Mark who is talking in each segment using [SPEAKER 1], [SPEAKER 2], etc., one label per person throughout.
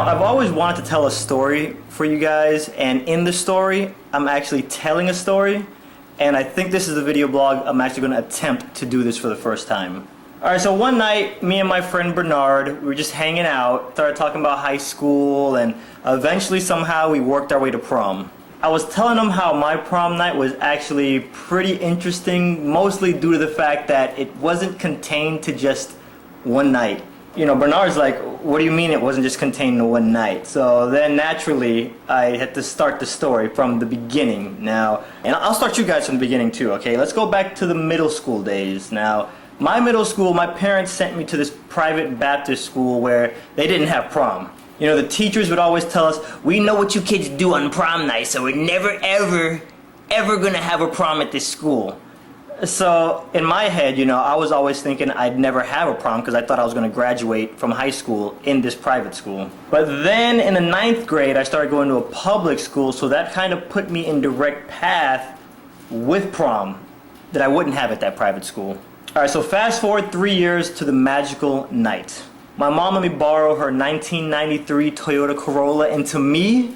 [SPEAKER 1] I've always wanted to tell a story for you guys, and in the story, I'm actually telling a story, and I think this is a video blog. I'm actually going to attempt to do this for the first time. Alright, so one night, me and my friend Bernard, we were just hanging out, started talking about high school, and eventually somehow we worked our way to prom. I was telling him how my prom night was actually pretty interesting, mostly due to the fact that it wasn't contained to just one night. You know, Bernard's like, what do you mean it wasn't just contained to one night? So then naturally, I had to start the story from the beginning now. And I'll start you guys from the beginning too, okay? Let's go back to the middle school days. Now, my middle school, my parents sent me to this private Baptist school where they didn't have prom. You know, the teachers would always tell us, we know what you kids do on prom night, so we're never, ever gonna have a prom at this school. So in my head, you know, I was always thinking I'd never have a prom because I thought I was going to graduate from high school in this private school. But then in the 9th grade, I started going to a public school, so that kind of put me in direct path with prom that I wouldn't have at that private school. Alright, so fast forward 3 years to the magical night. My mom let me borrow her 1993 Toyota Corolla, and to me,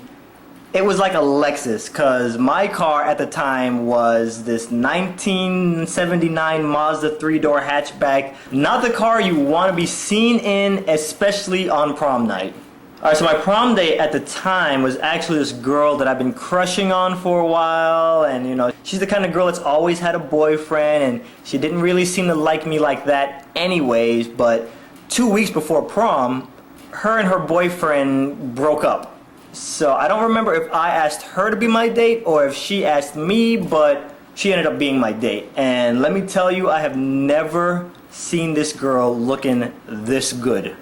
[SPEAKER 1] it was like a Lexus, because my car at the time was this 1979 Mazda 3-door hatchback. Not the car you want to be seen in, especially on prom night. Alright, so my prom date at the time was actually this girl that I've been crushing on for a while, and you know, she's the kind of girl that's always had a boyfriend, and she didn't really seem to like me like that anyways, but 2 weeks before prom, her and her boyfriend broke up. So I don't remember if I asked her to be my date or if she asked me, but she ended up being my date. And let me tell you, I have never seen this girl looking this good.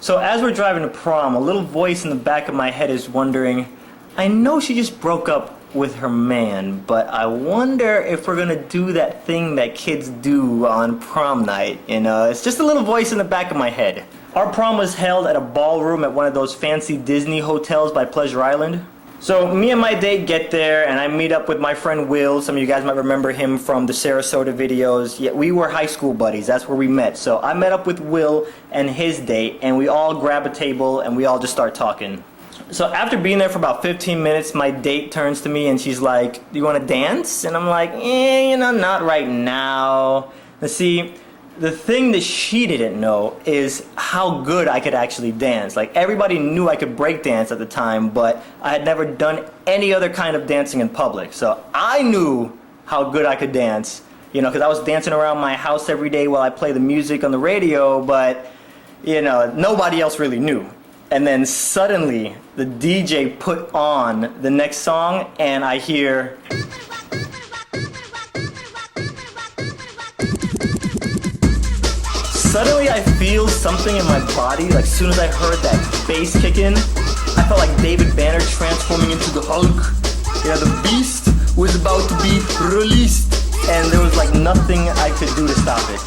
[SPEAKER 1] So as we're driving to prom, a little voice in the back of my head is wondering, I know she just broke up with her man, but I wonder if we're gonna do that thing that kids do on prom night. You know, it's just a little voice in the back of my head. Our prom was held at a ballroom at one of those fancy Disney hotels by Pleasure Island. So me and my date get there, and I meet up with my friend Will. Some of you guys might remember him from the Sarasota videos. Yeah, we were high school buddies. That's where we met. So I met up with Will and his date, and we all grab a table and we all just start talking. So after being there for about 15 minutes, my date turns to me and she's like, do you want to dance? And I'm like, you know, not right now. Let's see. The thing that she didn't know is how good I could actually dance. Like, everybody knew I could break dance at the time, but I had never done any other kind of dancing in public. So I knew how good I could dance, you know, because I was dancing around my house every day while I play the music on the radio, but, you know, nobody else really knew. And then suddenly, the DJ put on the next song, and I hear... Suddenly I feel something in my body, like as soon as I heard that bass kick in, I felt like David Banner transforming into the Hulk. You know, the beast was about to be released, and there was like nothing I could do to stop it.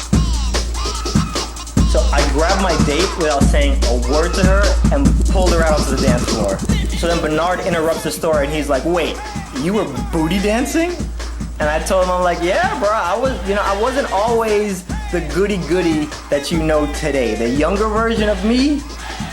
[SPEAKER 1] So I grabbed my date without saying a word to her and pulled her out onto the dance floor. So then Bernard interrupts the story and he's like, wait, you were booty dancing? And I told him, I'm like, yeah, bro, I wasn't always the goody-goody that you know today. The younger version of me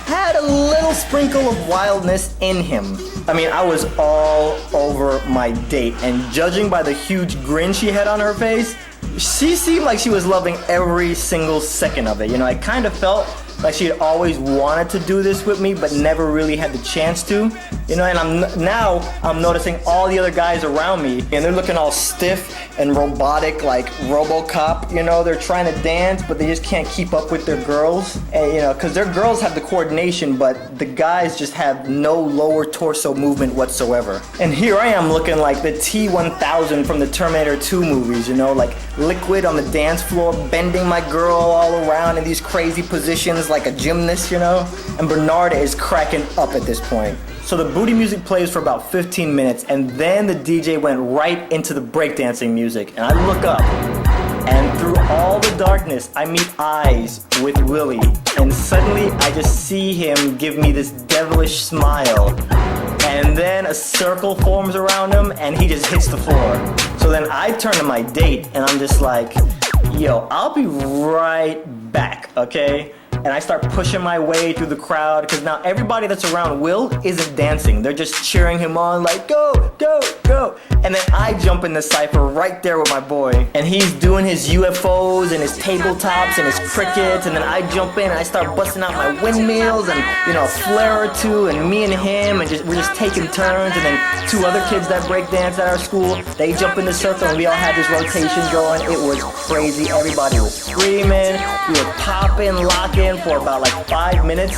[SPEAKER 1] had a little sprinkle of wildness in him. I mean, I was all over my date, and judging by the huge grin she had on her face, she seemed like she was loving every single second of it. You know, I kind of felt like she had always wanted to do this with me, but never really had the chance to. You know, and I'm noticing all the other guys around me, and they're looking all stiff and robotic like RoboCop. You know, they're trying to dance, but they just can't keep up with their girls. And, you know, because their girls have the coordination, but the guys just have no lower torso movement whatsoever. And here I am looking like the T-1000 from the Terminator 2 movies, you know, like liquid on the dance floor, bending my girl all around in these crazy positions like a gymnast, you know? And Bernard is cracking up at this point. So the booty music plays for about 15 minutes, and then the DJ went right into the breakdancing music. And I look up, and through all the darkness, I meet eyes with Willie. And suddenly, I just see him give me this devilish smile. And then a circle forms around him, and he just hits the floor. So then I turn to my date, and I'm just like, yo, I'll be right back, okay? and I start pushing my way through the crowd because now everybody that's around Will isn't dancing. They're just cheering him on like, go, go, go. And then I jump in the cypher right there with my boy. And he's doing his UFOs and his tabletops and his crickets. And then I jump in and I start busting out my windmills and, you know, a flare or two. And me and him, and we're just taking turns. And then two other kids that break dance at our school, they jump in the circle and we all had this rotation going. It was crazy. Everybody was screaming. We were popping, locking for about like 5 minutes.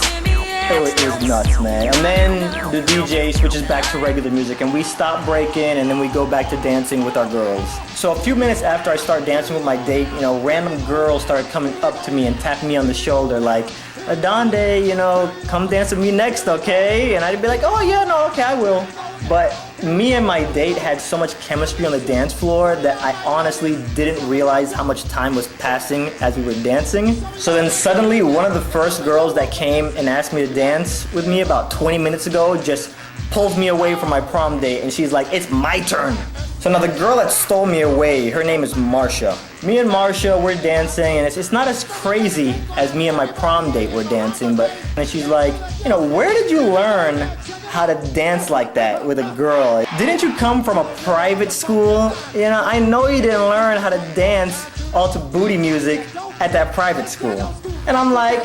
[SPEAKER 1] It was nuts, man. And then the DJ switches back to regular music and we stop breaking and then we go back to dancing with our girls. So a few minutes after I start dancing with my date, you know, random girls started coming up to me and tapping me on the shoulder like, Adonde, you know, come dance with me next, okay? And I'd be like, oh yeah, no, okay, I will. But me and my date had so much chemistry on the dance floor that I honestly didn't realize how much time was passing as we were dancing. So then suddenly one of the first girls that came and asked me to dance with me about 20 minutes ago just pulls me away from my prom date and she's like, it's my turn. So now the girl that stole me away, her name is Marsha. Me and Marsha, we're dancing and it's not as crazy as me and my prom date were dancing, but and she's like, you know, where did you learn how to dance like that with a girl? Didn't you come from a private school? You know, I know you didn't learn how to dance all to booty music at that private school. And I'm like,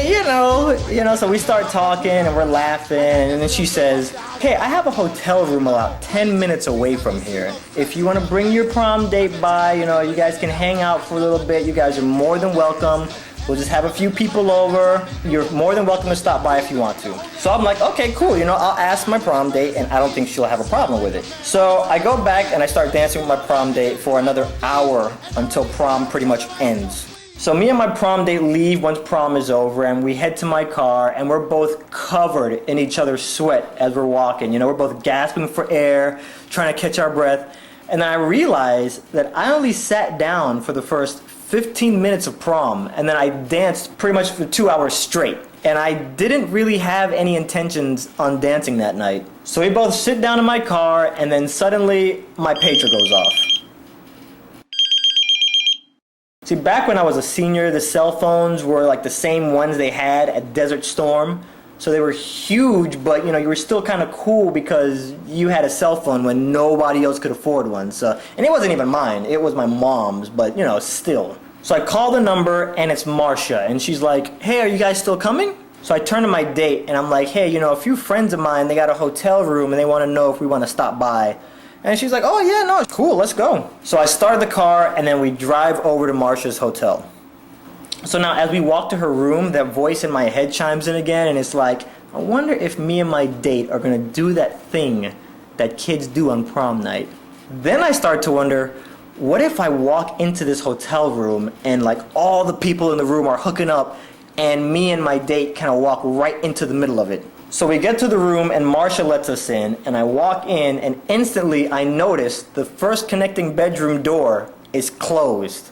[SPEAKER 1] you know, so we start talking and we're laughing and then she says, hey, I have a hotel room about 10 minutes away from here. If you want to bring your prom date by, you know, you guys can hang out for a little bit. You guys are more than welcome. We'll just have a few people over. You're more than welcome to stop by if you want to. So I'm like, okay, cool. You know, I'll ask my prom date and I don't think she'll have a problem with it. So I go back and I start dancing with my prom date for another hour until prom pretty much ends. So me and my prom date leave once prom is over and we head to my car and we're both covered in each other's sweat as we're walking. You know, we're both gasping for air, trying to catch our breath. And then I realized that I only sat down for the first 15 minutes of prom and then I danced pretty much for 2 hours straight. And I didn't really have any intentions on dancing that night. So we both sit down in my car and then suddenly my pager goes off. See, back when I was a senior, the cell phones were like the same ones they had at Desert Storm. So they were huge, but you know, you were still kind of cool because you had a cell phone when nobody else could afford one. So, and it wasn't even mine, it was my mom's, but you know, still. So I call the number and it's Marsha and she's like, hey, are you guys still coming? So I turn to my date and I'm like, hey, you know, a few friends of mine, they got a hotel room and they want to know if we want to stop by. And she's like, oh yeah, no, cool, let's go. So I start the car and then we drive over to Marsha's hotel. So now as we walk to her room, that voice in my head chimes in again and it's like, I wonder if me and my date are gonna do that thing that kids do on prom night. Then I start to wonder, what if I walk into this hotel room and like all the people in the room are hooking up and me and my date kind of walk right into the middle of it. So we get to the room and Marsha lets us in and I walk in and instantly I notice the first connecting bedroom door is closed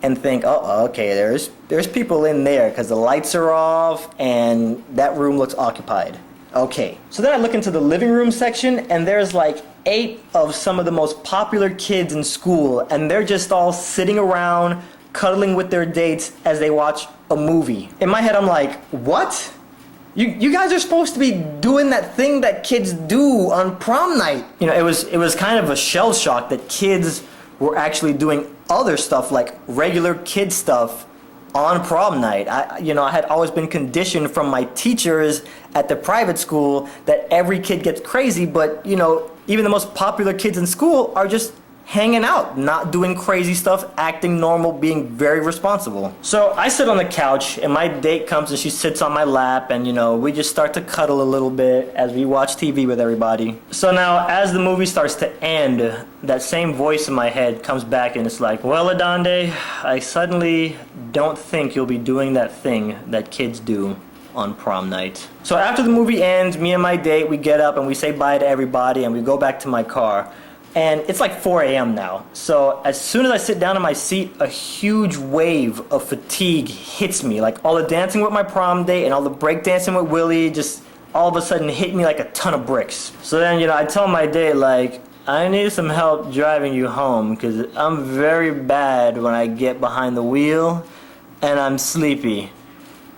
[SPEAKER 1] and think, oh, okay, there's people in there because the lights are off and that room looks occupied. Okay, so then I look into the living room section and there's like 8 of some of the most popular kids in school and they're just all sitting around cuddling with their dates as they watch a movie. In my head I'm like, what? You guys are supposed to be doing that thing that kids do on prom night. You know, it was kind of a shell shock that kids were actually doing other stuff like regular kid stuff on prom night. I had always been conditioned from my teachers at the private school that every kid gets crazy, but you know, even the most popular kids in school are just hanging out, not doing crazy stuff, acting normal, being very responsible. So I sit on the couch and my date comes and she sits on my lap and you know, we just start to cuddle a little bit as we watch TV with everybody. So now as the movie starts to end, that same voice in my head comes back and it's like, well, Adonde, I suddenly don't think you'll be doing that thing that kids do on prom night. So after the movie ends, me and my date, we get up and we say bye to everybody and we go back to my car. And it's like 4 a.m. now. So as soon as I sit down in my seat, a huge wave of fatigue hits me. Like all the dancing with my prom date and all the break dancing with Willie just all of a sudden hit me like a ton of bricks. So then, you know, I tell my date like, I need some help driving you home because I'm very bad when I get behind the wheel and I'm sleepy.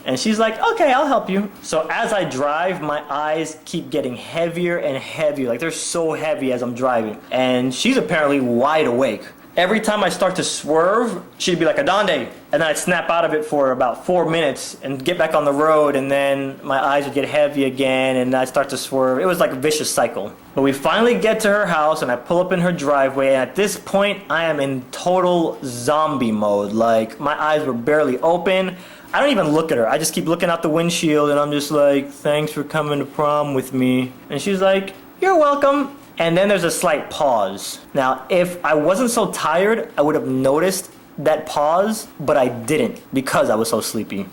[SPEAKER 1] And she's like, okay, I'll help you. So as I drive, my eyes keep getting heavier and heavier. Like they're so heavy as I'm driving. And she's apparently wide awake. Every time I start to swerve, she'd be like, Adonde. And then I'd snap out of it for about 4 minutes and get back on the road. And then my eyes would get heavy again and I'd start to swerve. It was like a vicious cycle. But we finally get to her house and I pull up in her driveway. And at this point, I am in total zombie mode. Like my eyes were barely open. I don't even look at her. I just keep looking out the windshield and I'm just like, thanks for coming to prom with me. And she's like, you're welcome. And then there's a slight pause. Now, if I wasn't so tired, I would have noticed that pause, but I didn't because I was so sleepy.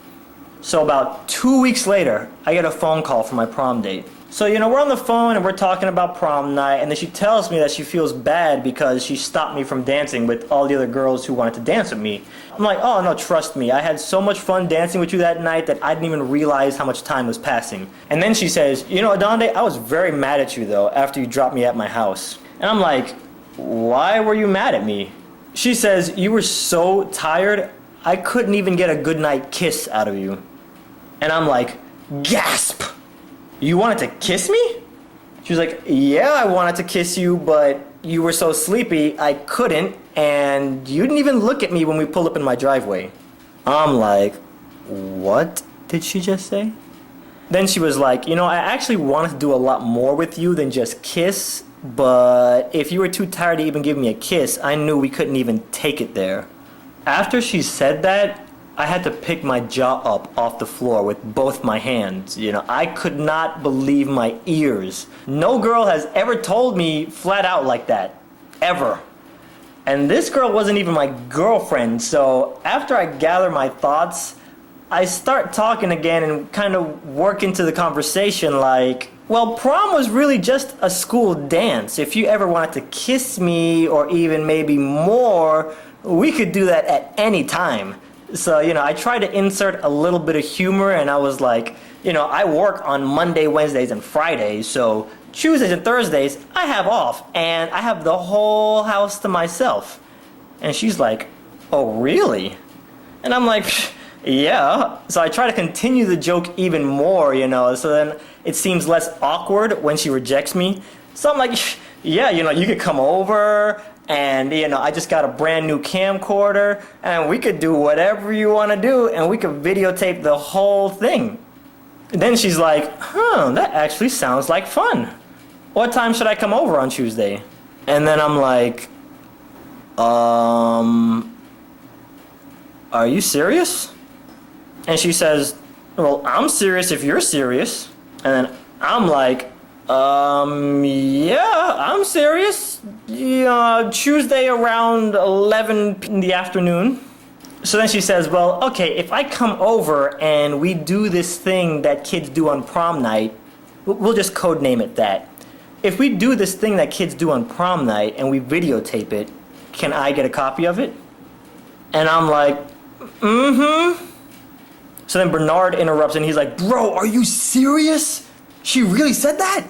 [SPEAKER 1] So about 2 weeks later, I get a phone call from my prom date. So, we're on the phone and we're talking about prom night, and then she tells me that she feels bad because she stopped me from dancing with all the other girls who wanted to dance with me. I'm like, oh no, trust me, I had so much fun dancing with you that night that I didn't even realize how much time was passing. And then she says, Adonde, I was very mad at you though after you dropped me at my house. And I'm like, why were you mad at me? She says, you were so tired, I couldn't even get a goodnight kiss out of you. And I'm like, gasp! You wanted to kiss me? She was like, yeah, I wanted to kiss you, but you were so sleepy, I couldn't, and you didn't even look at me when we pulled up in my driveway. I'm like, what did she just say? Then she was like, I actually wanted to do a lot more with you than just kiss, but if you were too tired to even give me a kiss, I knew we couldn't even take it there. After she said that, I had to pick my jaw up off the floor with both my hands. I could not believe my ears. No girl has ever told me flat out like that. Ever. And this girl wasn't even my girlfriend, so after I gather my thoughts, I start talking again and kind of work into the conversation like, well, prom was really just a school dance. If you ever wanted to kiss me or even maybe more, we could do that at any time. So, I tried to insert a little bit of humor and I was like, I work on Monday, Wednesdays, and Fridays, so Tuesdays and Thursdays I have off and I have the whole house to myself. And she's like, oh, really? And I'm like, yeah. So I try to continue the joke even more, so then it seems less awkward when she rejects me. So I'm like, yeah, you could come over. And, I just got a brand new camcorder and we could do whatever you want to do and we could videotape the whole thing. And then she's like, that actually sounds like fun. What time should I come over on Tuesday? And then I'm like, are you serious? And she says, well, I'm serious if you're serious. And then I'm like, yeah, I'm serious. Tuesday around 11 in the afternoon. So then she says, well, okay, if I come over and we do this thing that kids do on prom night, we'll just codename it that. If we do this thing that kids do on prom night and we videotape it, can I get a copy of it? And I'm like, mm-hmm. So then Bernard interrupts and he's like, bro, are you serious? She really said that?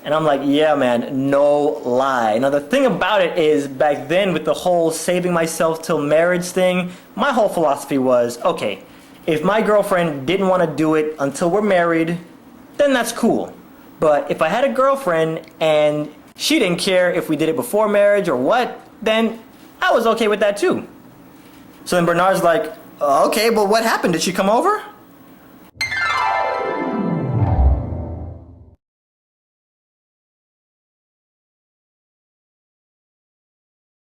[SPEAKER 1] And I'm like, yeah, man, no lie. Now, the thing about it is, back then, with the whole saving myself till marriage thing, my whole philosophy was, okay, if my girlfriend didn't want to do it until we're married, then that's cool. But if I had a girlfriend and she didn't care if we did it before marriage or what, then I was okay with that too. So then Bernard's like, okay, but what happened? Did she come over?